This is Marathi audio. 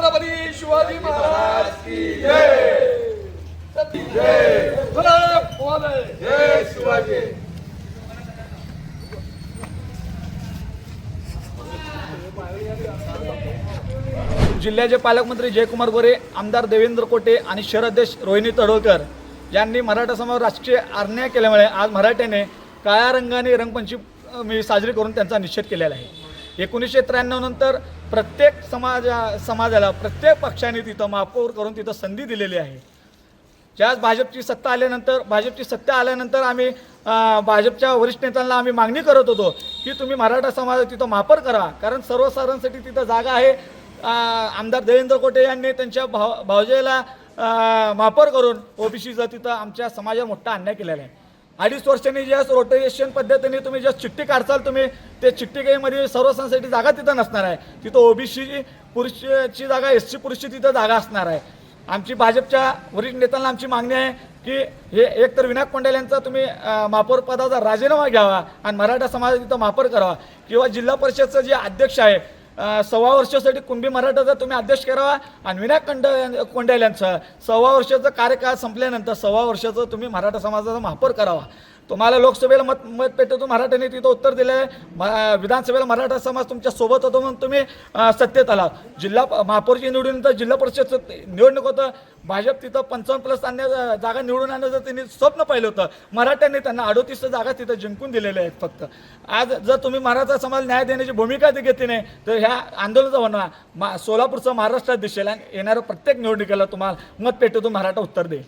छत्रपती शिवाजी महाराज की जय. जय जय शिवाजी. जिल्ह्याचे पालकमंत्री जयकुमार गोरे, आमदार देवेंद्र कोटे आणि शहराध्यक्ष रोहिणी तडोळकर यांनी मराठा समाजावर राजकीय अन्याय केल्यामुळे आज मराठ्याने काळ्या रंगाने रंगपंचमी साजरी करून त्यांचा निषेध केलेला आहे. 1993 नंतर प्रत्येक समाजाला प्रत्येक पक्षाने तिथं महापौर करून तिथं संधी दिलेली आहे. ज्याच भाजपची सत्ता आल्यानंतर आम्ही भाजपच्या वरिष्ठ नेत्यांना आम्ही मागणी करत होतो की तुम्ही मराठा समाज तिथं महापौर करा, कारण सर्वसाधारणसाठी तिथं जागा आहे. आमदार देवेंद्र कोटे यांनी त्यांच्या भावजेला महापौर करून ओबीसीचा तिथं आमच्या समाजावर मोठा अन्याय केलेला आहे. 2.5 वर्षांनी ज्या रोटेशन पद्धतीने तुम्ही ज्या चिठ्ठी काढचाल तुम्ही ते चिठ्ठीमध्ये सर्वसाधारणसाठी जागा तिथं नसणार आहे. तिथं ओबीसी पुरुषची जागा, एससी पुरुषची तिथं जागा असणार आहे. आमची भाजपच्या वरिष्ठ नेत्यांना आमची मागणी आहे की हे एकतर विनायक कोंडेल यांचा तुम्ही महापौर पदाचा राजीनामा घ्यावा आणि मराठा समाज तिथं महापौर करावा, किंवा जिल्हा परिषदचं जे अध्यक्ष आहे 6 वर्षासाठी कुणबी मराठाचा तुम्ही अध्यक्ष करावा आणि विनायक कोंडेल यांचा 6 वर्षाचा कार्यकाळ संपल्यानंतर 6 वर्षाचं तुम्ही मराठा समाजाचा महापौर करावा. तुम्हाला लोकसभेला मतपेटीतून मराठ्यांनी तिथं उत्तर दिलं आहे. विधानसभेला मराठा समाज तुमच्या सोबत होतो म्हणून तुम्ही सत्तेत आला. जिल्हा महापौरची निवडूनंतर जिल्हा परिषदचं निवडणूक होतं. भाजप तिथं 55+ जागा निवडून आणण्याचं त्यांनी स्वप्न पाहिलं होतं. मराठ्यांनी त्यांना 38 जागा तिथं जिंकून दिलेल्या आहेत. फक्त आज जर तुम्ही मराठा समाज न्याय देण्याची भूमिका घेतली नाही तर ह्या आंदोलनाचा होणार सोलापूरचं महाराष्ट्रात दिसेल आणि येणाऱ्या प्रत्येक निवडणुकीला तुम्हाला मतपेटीतून मराठा उत्तर देईल.